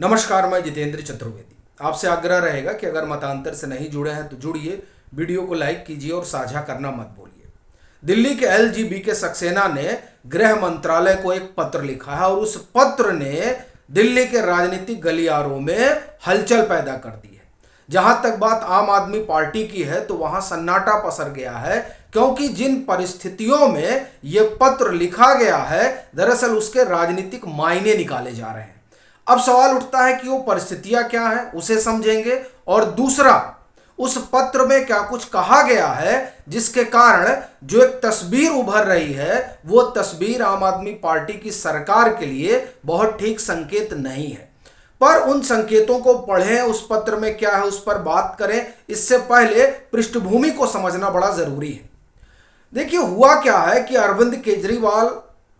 नमस्कार, मैं जितेंद्र चतुर्वेदी। आपसे आग्रह रहेगा कि अगर मतांतर से नहीं जुड़े हैं तो जुड़िए, वीडियो को लाइक कीजिए और साझा करना मत भूलिए। दिल्ली के LGB सक्सेना ने गृह मंत्रालय को एक पत्र लिखा है और उस पत्र ने दिल्ली के राजनीतिक गलियारों में हलचल पैदा कर दी है। जहां तक बात आम आदमी पार्टी की है तो वहां सन्नाटा पसर गया है, क्योंकि जिन परिस्थितियों में यह पत्र लिखा गया है दरअसल उसके राजनीतिक मायने निकाले जा रहे हैं। अब सवाल उठता है कि वो परिस्थितियां क्या हैं, उसे समझेंगे। और दूसरा, उस पत्र में क्या कुछ कहा गया है जिसके कारण जो एक तस्वीर उभर रही है वो तस्वीर आम आदमी पार्टी की सरकार के लिए बहुत ठीक संकेत नहीं है। पर उन संकेतों को पढ़ें, उस पत्र में क्या है उस पर बात करें, इससे पहले पृष्ठभूमि को समझना बड़ा जरूरी है। देखिए, हुआ क्या है कि अरविंद केजरीवाल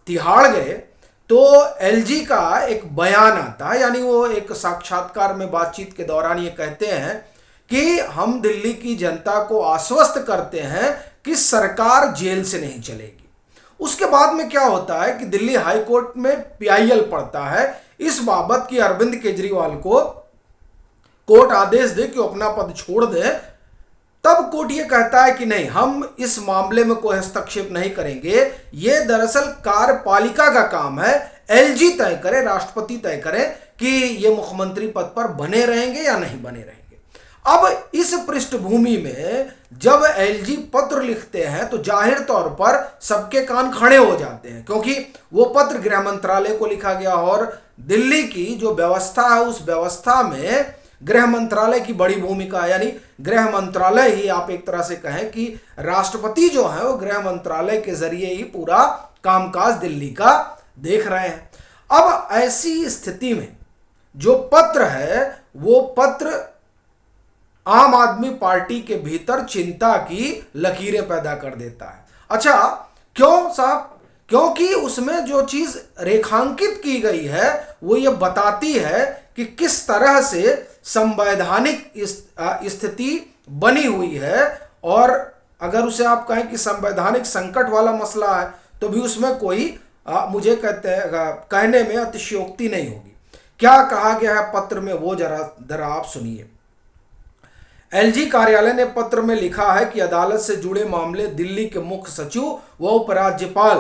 तिहाड़ गए तो LG का एक बयान आता है, यानी वो एक साक्षात्कार में बातचीत के दौरान ये कहते हैं कि हम दिल्ली की जनता को आश्वस्त करते हैं कि सरकार जेल से नहीं चलेगी। उसके बाद में क्या होता है कि दिल्ली हाई कोर्ट में PIL पड़ता है इस बाबत कि अरविंद केजरीवाल को कोर्ट आदेश दे कि अपना पद छोड़ दे। तब कोर्ट ये कहता है कि नहीं, हम इस मामले में कोई हस्तक्षेप नहीं करेंगे, ये दरअसल कार्यपालिका का काम है। LG तय करे, राष्ट्रपति तय करे कि ये मुख्यमंत्री पद पर बने रहेंगे या नहीं बने रहेंगे। अब इस पृष्ठभूमि में जब LG पत्र लिखते हैं तो जाहिर तौर पर सबके कान खड़े हो जाते हैं, क्योंकि वो पत्र गृह मंत्रालय को लिखा गया और दिल्ली की जो व्यवस्था है उस व्यवस्था में गृह मंत्रालय की बड़ी भूमिका है। यानी गृह मंत्रालय ही आप एक तरह से कहें कि राष्ट्रपति जो है वो गृह मंत्रालय के जरिए ही पूरा कामकाज दिल्ली का देख रहे हैं। अब ऐसी स्थिति में जो पत्र है वो पत्र आम आदमी पार्टी के भीतर चिंता की लकीरें पैदा कर देता है। अच्छा, क्यों साहब? क्योंकि उसमें जो चीज रेखांकित की गई है वो ये बताती है कि किस तरह से संवैधानिक स्थिति बनी हुई है, और अगर उसे आप कहें कि संवैधानिक संकट वाला मसला है तो भी उसमें कोई मुझे कहने में अतिशयोक्ति नहीं होगी। क्या कहा गया है पत्र में वो जरा आप सुनिए। LG कार्यालय ने पत्र में लिखा है कि अदालत से जुड़े मामले दिल्ली के मुख्य सचिव व उपराज्यपाल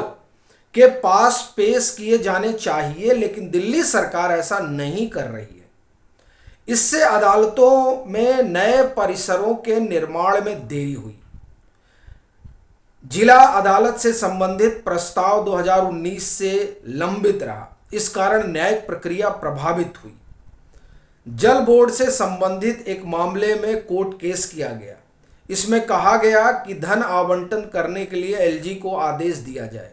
के पास पेश किए जाने चाहिए, लेकिन दिल्ली सरकार ऐसा नहीं कर रही है। इससे अदालतों में नए परिसरों के निर्माण में देरी हुई। जिला अदालत से संबंधित प्रस्ताव 2019 से लंबित रहा, इस कारण न्यायिक प्रक्रिया प्रभावित हुई। जल बोर्ड से संबंधित एक मामले में कोर्ट केस किया गया। इसमें कहा गया कि धन आवंटन करने के लिए LG को आदेश दिया जाए।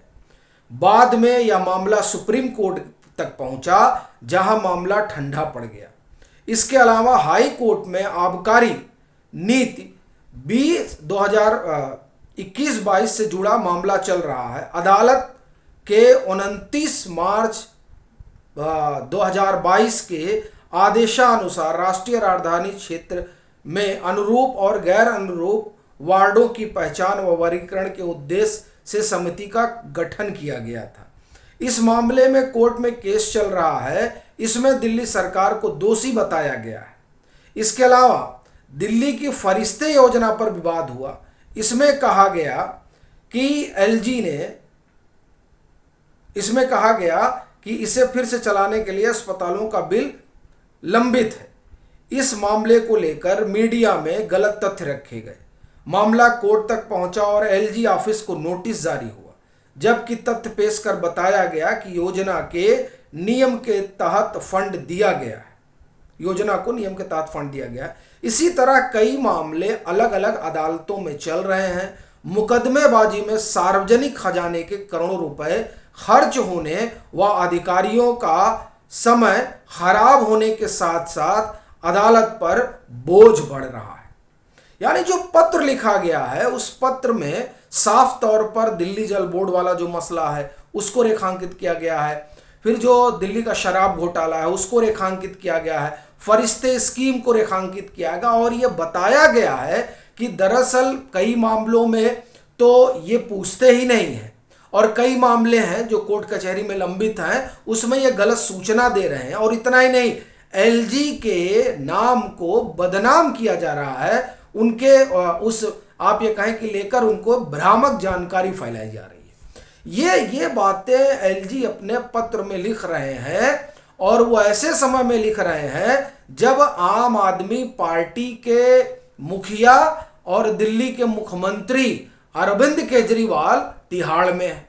बाद में यह मामला सुप्रीम कोर्ट तक पहुंचा, जहां मामला ठंडा पड़ गया। इसके अलावा हाई कोर्ट में आबकारी नीति 2021-22 से जुड़ा मामला चल रहा है। अदालत के 29 मार्च 2022 के आदेशानुसार राष्ट्रीय राजधानी क्षेत्र में अनुरूप और गैर अनुरूप वार्डों की पहचान व वर्गीकरण के उद्देश्य से समिति का गठन किया गया था। इस मामले में कोर्ट में केस चल रहा है। इसमें दिल्ली सरकार को दोषी बताया गया है। इसके अलावा दिल्ली की फरिश्ते योजना पर विवाद हुआ। इसमें कहा गया कि इसे फिर से चलाने के लिए अस्पतालों का बिल लंबित है। इस मामले को लेकर मीडिया में गलत तथ्य रखे गए। मामला कोर्ट तक पहुंचा और LG ऑफिस को नोटिस जारी हुआ, जबकि तथ्य पेश कर बताया गया कि योजना के नियम के तहत फंड दिया गया है। योजना को नियम के तहत फंड दिया गया है। इसी तरह कई मामले अलग अलग अदालतों में चल रहे हैं। मुकदमेबाजी में सार्वजनिक खजाने के करोड़ों रुपए खर्च होने व अधिकारियों का समय खराब होने के साथ साथ अदालत पर बोझ बढ़ रहा है। यानी जो पत्र लिखा गया है उस पत्र में साफ तौर पर दिल्ली जल बोर्ड वाला जो मसला है उसको रेखांकित किया गया है। फिर जो दिल्ली का शराब घोटाला है उसको रेखांकित किया गया है। फरिश्ते स्कीम को रेखांकित किया गया और यह बताया गया है कि दरअसल कई मामलों में तो ये पूछते ही नहीं है, और कई मामले हैं जो कोर्ट कचहरी में लंबित हैं उसमें ये गलत सूचना दे रहे हैं। और इतना ही नहीं, एलजी के नाम को बदनाम किया जा रहा है, उनके उस आप ये कहें कि लेकर उनको भ्रामक जानकारी फैलाई जा रही है। ये बातें एलजी अपने पत्र में लिख रहे हैं और वो ऐसे समय में लिख रहे हैं जब आम आदमी पार्टी के मुखिया और दिल्ली के मुख्यमंत्री अरविंद केजरीवाल तिहाड़ में है।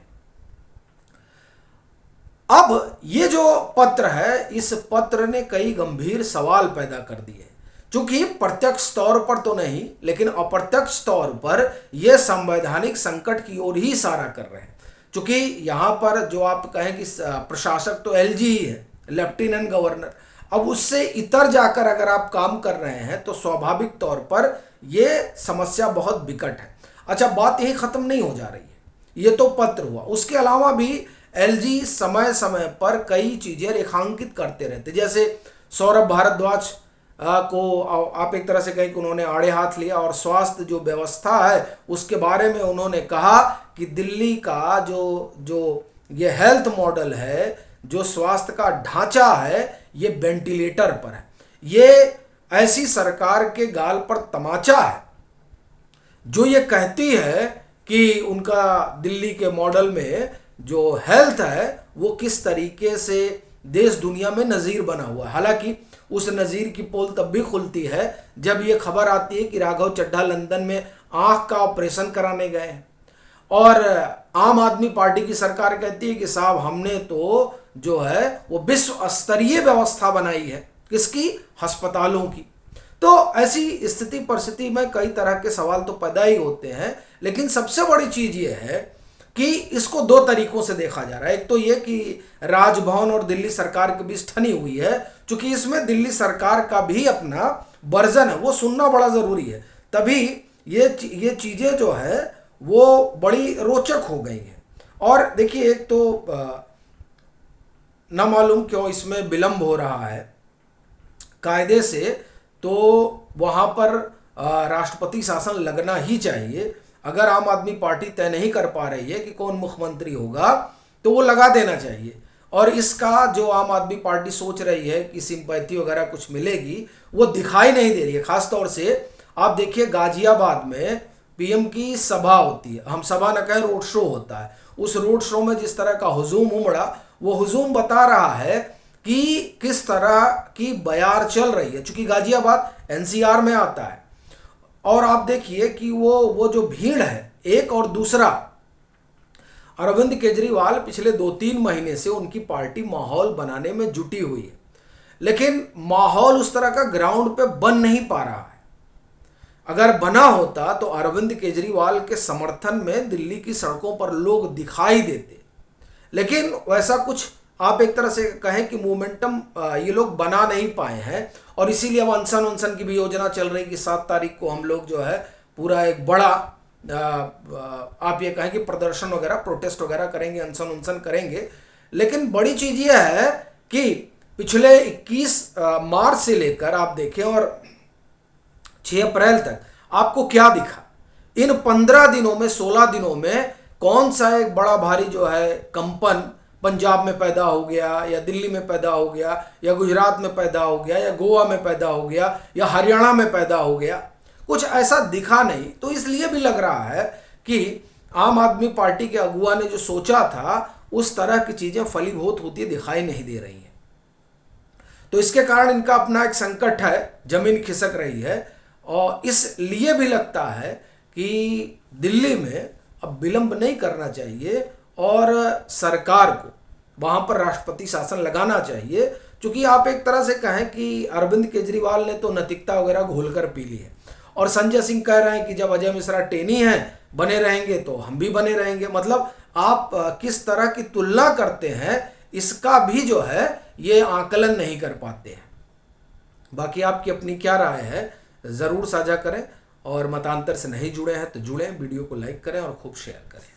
अब ये जो पत्र है, इस पत्र ने कई गंभीर सवाल पैदा कर दिए, चूंकि प्रत्यक्ष तौर पर तो नहीं लेकिन अप्रत्यक्ष तौर पर यह संवैधानिक संकट की ओर ही इशारा कर रहे हैं। चूंकि यहां पर जो आप कहें कि प्रशासक तो एलजी ही है, लेफ्टिनेंट गवर्नर, अब उससे इतर जाकर अगर आप काम कर रहे हैं तो स्वाभाविक तौर पर यह समस्या बहुत विकट है। अच्छा, बात यही खत्म नहीं हो जा रही है, ये तो पत्र हुआ, उसके अलावा भी एलजी समय समय पर कई चीजें रेखांकित करते रहते, जैसे सौरभ भारद्वाज को आप एक तरह से कहें कि उन्होंने आड़े हाथ लिया और स्वास्थ्य जो व्यवस्था है उसके बारे में उन्होंने कहा कि दिल्ली का जो ये हेल्थ मॉडल है, जो स्वास्थ्य का ढांचा है, ये वेंटिलेटर पर है। ये ऐसी सरकार के गाल पर तमाचा है जो ये कहती है कि उनका दिल्ली के मॉडल में जो हेल्थ है वो किस तरीके से देश दुनिया में नज़ीर बना हुआ है। हालांकि उस नज़ीर की पोल तब भी खुलती है जब ये खबर आती है कि राघव चड्ढा लंदन में आंख का ऑपरेशन कराने गए हैं और आम आदमी पार्टी की सरकार कहती है कि साहब हमने तो जो है वो विश्व स्तरीय व्यवस्था बनाई है, किसकी? अस्पतालों की। तो ऐसी स्थिति परिस्थिति में कई तरह के सवाल तो पैदा ही होते हैं, लेकिन सबसे बड़ी चीज ये है कि इसको दो तरीकों से देखा जा रहा है। एक तो ये कि राजभवन और दिल्ली सरकार के बीच ठनी हुई है, क्योंकि इसमें दिल्ली सरकार का भी अपना वर्जन है, वो सुनना बड़ा जरूरी है, तभी ये चीजें जो है वो बड़ी रोचक हो गई हैं। और देखिए, एक तो न मालूम क्यों इसमें विलंब हो रहा है कायदे से, तो वहाँ पर राष्ट्रपति शासन लगना ही चाहिए। अगर आम आदमी पार्टी तय नहीं कर पा रही है कि कौन मुख्यमंत्री होगा तो वो लगा देना चाहिए। और इसका जो आम आदमी पार्टी सोच रही है कि सिंपैथी वगैरह कुछ मिलेगी, वो दिखाई नहीं दे रही है। खासतौर से आप देखिए गाजियाबाद में पीएम की सभा होती है, हम सभा न कहें रोड शो होता है, उस रोड शो में जिस तरह का हुजूम उमड़ा, वो हुजूम बता रहा है कि किस तरह की बयार चल रही है, चूंकि गाजियाबाद एनसीआर में आता है। और आप देखिए कि वो जो भीड़ है, एक और दूसरा, अरविंद केजरीवाल पिछले 2-3 महीने से उनकी पार्टी माहौल बनाने में जुटी हुई है, लेकिन माहौल उस तरह का ग्राउंड पे बन नहीं पा रहा है। अगर बना होता तो अरविंद केजरीवाल के समर्थन में दिल्ली की सड़कों पर लोग दिखाई देते, लेकिन वैसा कुछ आप एक तरह से कहें कि मोमेंटम ये लोग बना नहीं पाए हैं। और इसीलिए अब अनशन की भी योजना चल रही कि 7 तारीख को हम लोग जो है पूरा एक बड़ा आप ये कहें कि प्रदर्शन वगैरह, प्रोटेस्ट वगैरह करेंगे, अनशन करेंगे। लेकिन बड़ी चीज ये है कि पिछले 21 मार्च से लेकर आप देखें और 6 अप्रैल तक आपको क्या दिखा। इन 15 दिनों में, 16 दिनों में कौन सा एक बड़ा भारी जो है कंपन पंजाब में पैदा हो गया, या दिल्ली में पैदा हो गया, या गुजरात में पैदा हो गया, या गोवा में पैदा हो गया, या हरियाणा में पैदा हो गया? कुछ ऐसा दिखा नहीं। तो इसलिए भी लग रहा है कि आम आदमी पार्टी के अगुआ ने जो सोचा था उस तरह की चीजें फलीभूत होती दिखाई नहीं दे रही हैं। तो इसके कारण इनका अपना एक संकट है, जमीन खिसक रही है। और इसलिए भी लगता है कि दिल्ली में अब विलंब नहीं करना चाहिए और सरकार को वहाँ पर राष्ट्रपति शासन लगाना चाहिए। क्योंकि आप एक तरह से कहें कि अरविंद केजरीवाल ने तो नैतिकता वगैरह घोलकर पी ली है, और संजय सिंह कह रहे हैं कि जब अजय मिश्रा टेनी हैं बने रहेंगे तो हम भी बने रहेंगे। मतलब आप किस तरह की तुलना करते हैं इसका भी जो है ये आकलन नहीं कर पाते हैं। बाकी आपकी अपनी क्या राय है ज़रूर साझा करें, और मतांतर से नहीं जुड़े हैं तो जुड़ें, वीडियो को लाइक करें और खूब शेयर करें।